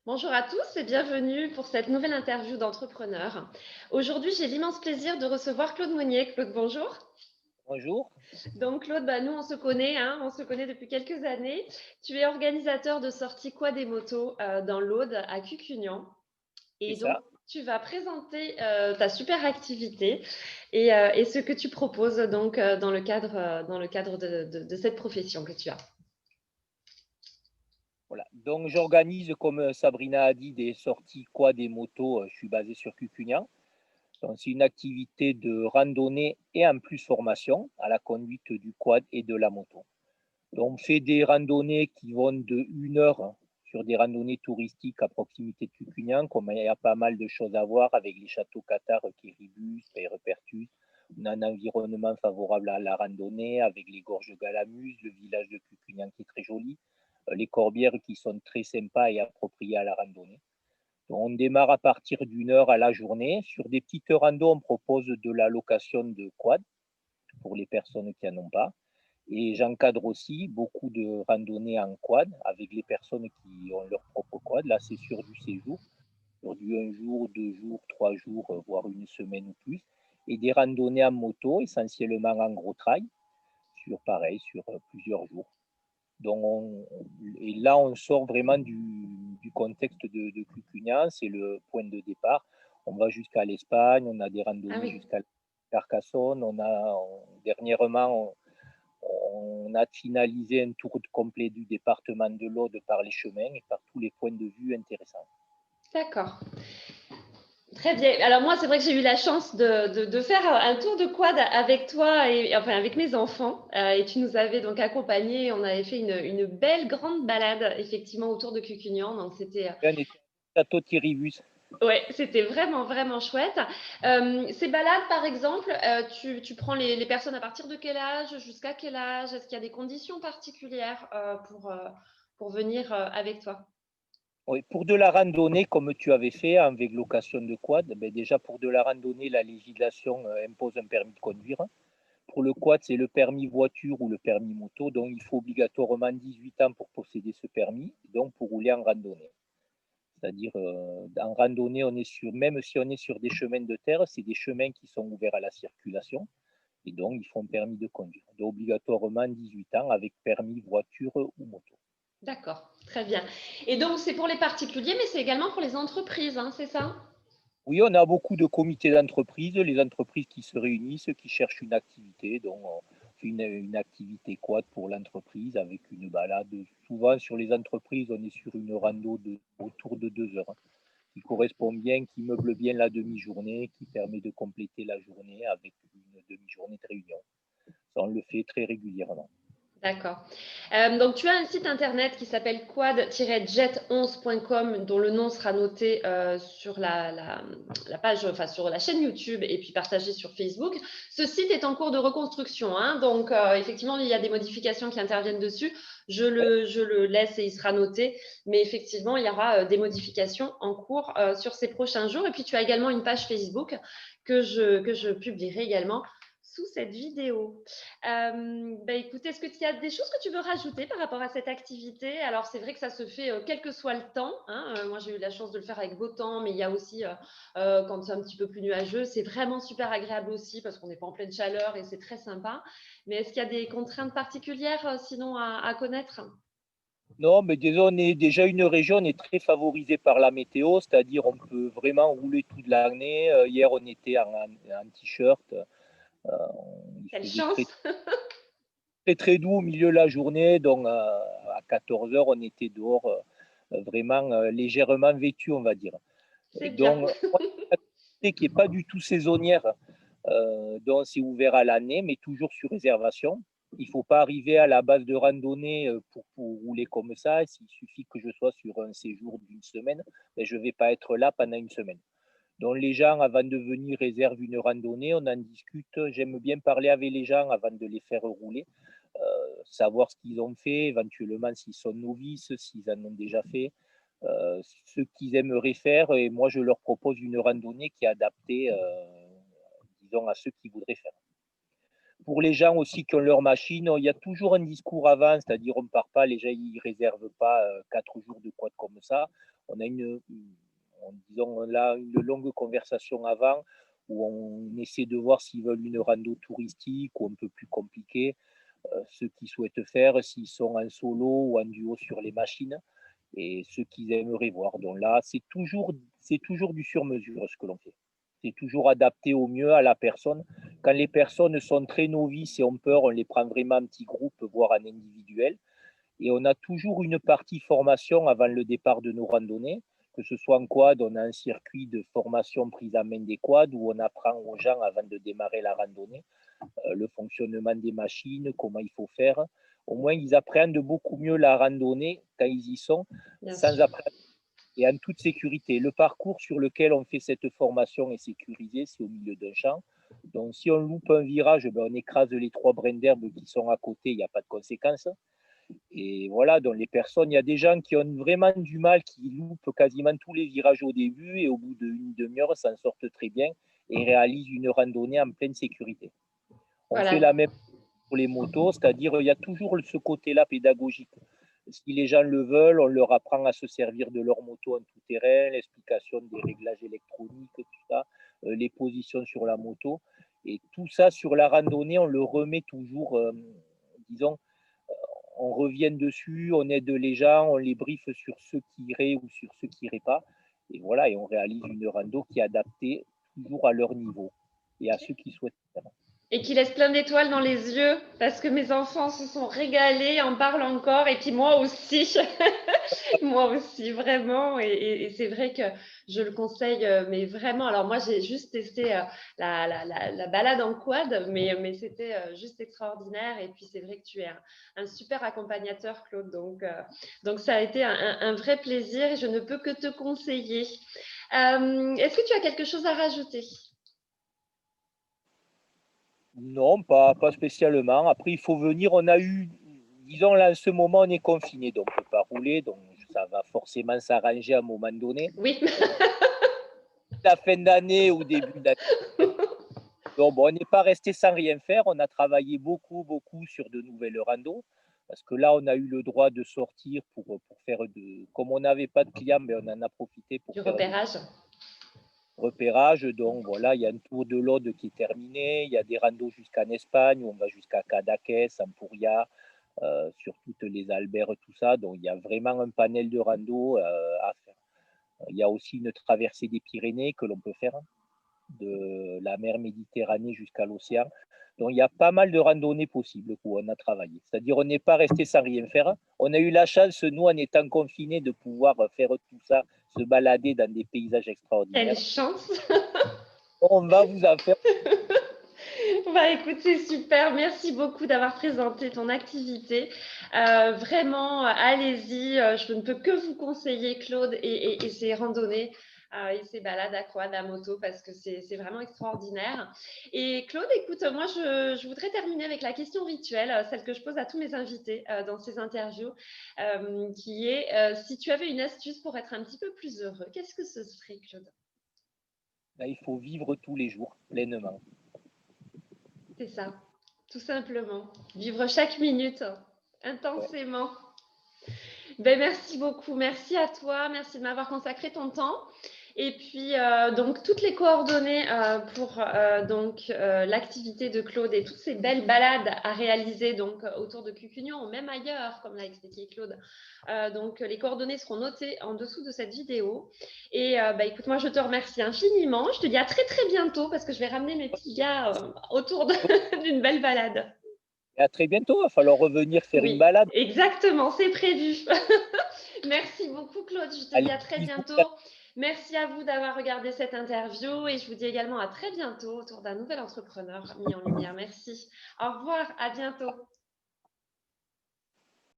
Bonjour à tous et bienvenue pour cette nouvelle interview d'entrepreneurs. Aujourd'hui, j'ai l'immense plaisir de recevoir Claude Monnier. Claude, bonjour. Bonjour, Donc Claude, nous on se connaît, hein, on se connaît depuis quelques années. Tu es organisateur de sorties quad et motos dans l'Aude à Cucugnan. c'est Et donc ça. tu vas présenter ta super activité et ce que tu proposes donc dans le cadre de cette profession que tu as. Voilà. Donc, j'organise, comme Sabrina a dit, des sorties quad des motos. Je suis basé sur Cucugnan. Donc, c'est une activité de randonnée et en plus formation à la conduite du quad et de la moto. Donc, on fait des randonnées qui vont de 1 heure sur des randonnées touristiques à proximité de Cucugnan, comme il y a pas mal de choses à voir avec les châteaux cathares, Quéribus, Peyrepertus. On a un environnement favorable à la randonnée avec les gorges de Galamuse, le village de Cucugnan qui est très joli, les corbières qui sont très sympas et appropriées à la randonnée. Donc, on démarre à partir d'1 heure à la journée. Sur des petites randos, on propose de la location de quad pour les personnes qui n'en ont pas. Et j'encadre aussi beaucoup de randonnées en quad avec les personnes qui ont leur propre quad. Là, c'est sur du séjour, sur du 1 jour, 2 jours, 3 jours, voire une semaine ou plus. Et des randonnées en moto, essentiellement en gros trail, sur pareil, sur plusieurs jours. Donc, et là, on sort vraiment du contexte de Cucugnan, c'est le point de départ. On va jusqu'à l'Espagne, on a des Ah randonnées oui. jusqu'à Carcassonne, dernièrement, on a finalisé un tour complet du département de l'Aude par les chemins et par tous les points de vue intéressants. D'accord. Très bien. Alors moi, c'est vrai que j'ai eu la chance de faire un tour de quad avec toi et enfin avec mes enfants. Et tu nous avais donc accompagnés. On avait fait une belle grande balade effectivement autour de Cucugnan. Donc c'était On était à Château Thierry-Bus. ouais, c'était vraiment vraiment chouette. Ces balades, par exemple, tu prends les personnes à partir de quel âge, jusqu'à quel âge? Est-ce qu'il y a des conditions particulières pour venir avec toi? Oui, pour de la randonnée, comme tu avais fait avec location de quad, ben déjà pour de la randonnée, la législation impose un permis de conduire. Pour le quad, c'est le permis voiture ou le permis moto, donc il faut obligatoirement 18 ans pour posséder ce permis, donc pour rouler en randonnée. C'est-à-dire, en randonnée, on est sur, même si on est sur des chemins de terre, c'est des chemins qui sont ouverts à la circulation, et donc il faut un permis de conduire. Donc obligatoirement 18 ans avec permis voiture ou moto. D'accord, très bien. Et donc c'est pour les particuliers, mais c'est également pour les entreprises, hein, c'est ça? Oui, on a beaucoup de comités d'entreprise, les entreprises qui se réunissent, qui cherchent une activité. Donc, on fait une activité quad pour l'entreprise avec une balade. Souvent, sur les entreprises, on est sur une rando autour de 2 heures, hein, qui correspond bien, qui meuble bien la demi-journée, qui permet de compléter la journée avec une demi-journée de réunion. Ça, on le fait très régulièrement. D'accord. Donc, tu as un site internet qui s'appelle quad-jet11.com, dont le nom sera noté sur la page, enfin sur la chaîne YouTube et puis partagé sur Facebook. Ce site est en cours de reconstruction, hein, donc effectivement, il y a des modifications qui interviennent dessus. Ouais. Je le laisse et il sera noté, mais effectivement, il y aura des modifications en cours sur ces prochains jours. Et puis, tu as également une page Facebook que je publierai également sous cette vidéo. Écoute, est-ce que tu as des choses que tu veux rajouter par rapport à cette activité? Alors, c'est vrai que ça se fait quel que soit le temps, hein. Moi, j'ai eu la chance de le faire avec beau temps, mais il y a aussi quand c'est un petit peu plus nuageux. C'est vraiment super agréable aussi parce qu'on n'est pas en pleine chaleur et c'est très sympa. Mais est-ce qu'il y a des contraintes particulières sinon à connaître? Non, mais disons, on est déjà une région, on est très favorisé par la météo, c'est-à-dire on peut vraiment rouler toute l'année. Hier, on était en t-shirt, il Quelle faisait très, chance! très, très, très doux au milieu de la journée, donc à 14 heures, on était dehors vraiment légèrement vêtu, on va dire. C'est bien. Donc, une activité qui n'est pas du tout saisonnière, donc c'est ouvert à l'année, mais toujours sur réservation. Il ne faut pas arriver à la base de randonnée pour rouler comme ça. Il suffit que je sois sur un séjour d'une semaine, ben, je ne vais pas être là pendant une semaine. Donc les gens, avant de venir, réservent une randonnée, on en discute. J'aime bien parler avec les gens avant de les faire rouler, savoir ce qu'ils ont fait, éventuellement s'ils sont novices, s'ils en ont déjà fait, ce qu'ils aimeraient faire. Et moi, je leur propose une randonnée qui est adaptée, disons, à ceux qui voudraient faire. pour les gens aussi qui ont leur machine, il y a toujours un discours avant, c'est-à-dire on ne part pas, les gens ils réservent pas 4 jours de quad comme ça. On a disons là une longue conversation avant où on essaie de voir s'ils veulent une rando touristique ou un peu plus compliquée, ceux qui souhaitent faire, s'ils sont en solo ou en duo sur les machines et ceux qu'ils aimeraient voir. Donc là, c'est toujours du sur-mesure ce que l'on fait. C'est toujours adapté au mieux à la personne. Quand les personnes sont très novices et ont peur, on les prend vraiment en petits groupes, voire en individuel. Et on a toujours une partie formation avant le départ de nos randonnées, que ce soit en quad, on a un circuit de formation prise en main des quads où on apprend aux gens avant de démarrer la randonnée le fonctionnement des machines, comment il faut faire. Au moins, ils apprennent beaucoup mieux la randonnée quand ils y sont, sans apprendre et en toute sécurité. Le parcours sur lequel on fait cette formation est sécurisé, c'est au milieu d'un champ. Donc, si on loupe un virage, on écrase les 3 brins d'herbe qui sont à côté, il n'y a pas de conséquences. Et voilà, donc les personnes, il y a des gens qui ont vraiment du mal, qui loupent quasiment tous les virages au début et au bout d'une demi-heure, s'en sortent très bien et réalisent une randonnée en pleine sécurité. On fait la même pour les motos, c'est-à-dire il y a toujours ce côté-là pédagogique. Si les gens le veulent, on leur apprend à se servir de leur moto en tout terrain, l'explication des réglages électroniques, tout ça, les positions sur la moto. Et tout ça sur la randonnée, on le remet toujours, disons, on revient dessus, on aide les gens, on les briefe sur ceux qui iraient ou sur ceux qui n'iraient pas. Et voilà, et on réalise une rando qui est adaptée toujours à leur niveau et à ceux qui souhaitent faire. Et qui laisse plein d'étoiles dans les yeux parce que mes enfants se sont régalés, en parlent encore, et puis moi aussi. Moi aussi, vraiment. Et c'est vrai que je le conseille, mais vraiment. Alors, moi, j'ai juste testé la balade en quad, mais c'était juste extraordinaire. Et puis, c'est vrai que tu es un super accompagnateur, Claude. Donc, ça a été un vrai plaisir et je ne peux que te conseiller. Est-ce que tu as quelque chose à rajouter? Non, pas spécialement. Après, il faut venir. On a eu, disons là, en ce moment, on est confiné, donc on ne peut pas rouler, donc ça va forcément s'arranger à un moment donné. Oui. La fin d'année ou début d'année. Donc, bon, on n'est pas resté sans rien faire. On a travaillé beaucoup, beaucoup sur de nouvelles randos. Parce que là, on a eu le droit de sortir pour faire Comme on n'avait pas de clients, mais on en a profité pour Du faire repérage. repérage. Donc voilà, il y a un tour de l'Aude qui est terminé. Il y a des randos jusqu'en Espagne, où on va jusqu'à Cadaqués, Ampuria, sur toutes les Alberts, tout ça. Donc il y a vraiment un panel de randos à faire. Il y a aussi une traversée des Pyrénées que l'on peut faire, de la mer Méditerranée jusqu'à l'océan. Donc il y a pas mal de randonnées possibles où on a travaillé. C'est-à-dire on n'est pas resté sans rien faire. On a eu la chance, nous, en étant confinés, de pouvoir faire tout ça, se balader dans des paysages Quelle extraordinaires. chance. On va vous en faire. Bah écoute, c'est super. Merci beaucoup d'avoir présenté ton activité. Vraiment, allez-y. Je ne peux que vous conseiller Claude et ses randonnées et ses balades à quad, à moto, parce que c'est vraiment extraordinaire. Et Claude, écoute, moi, je voudrais terminer avec la question rituelle, celle que je pose à tous mes invités dans ces interviews, qui est si tu avais une astuce pour être un petit peu plus heureux, qu'est-ce que ce serait, Claude? Là, il faut vivre tous les jours pleinement. C'est ça, tout simplement. Vivre chaque minute Ouais. intensément. Ben, merci beaucoup, merci à toi, merci de m'avoir consacré ton temps. Et puis, donc, toutes les coordonnées pour l'activité de Claude et toutes ces belles balades à réaliser donc, autour de Cucugnan ou même ailleurs, comme l'a expliqué Claude. Donc, les coordonnées seront notées en dessous de cette vidéo. Et écoute, moi, je te remercie infiniment. Je te dis à très, très bientôt parce que je vais ramener mes petits gars autour d'une belle balade. Et à très bientôt. Il va falloir revenir faire une Oui, balade. exactement, c'est prévu. Merci beaucoup, Claude. Je te dis Allez, à très bisous. bientôt. Merci à vous d'avoir regardé cette interview et je vous dis également à très bientôt autour d'un nouvel entrepreneur mis en lumière. Merci. Au revoir, à bientôt.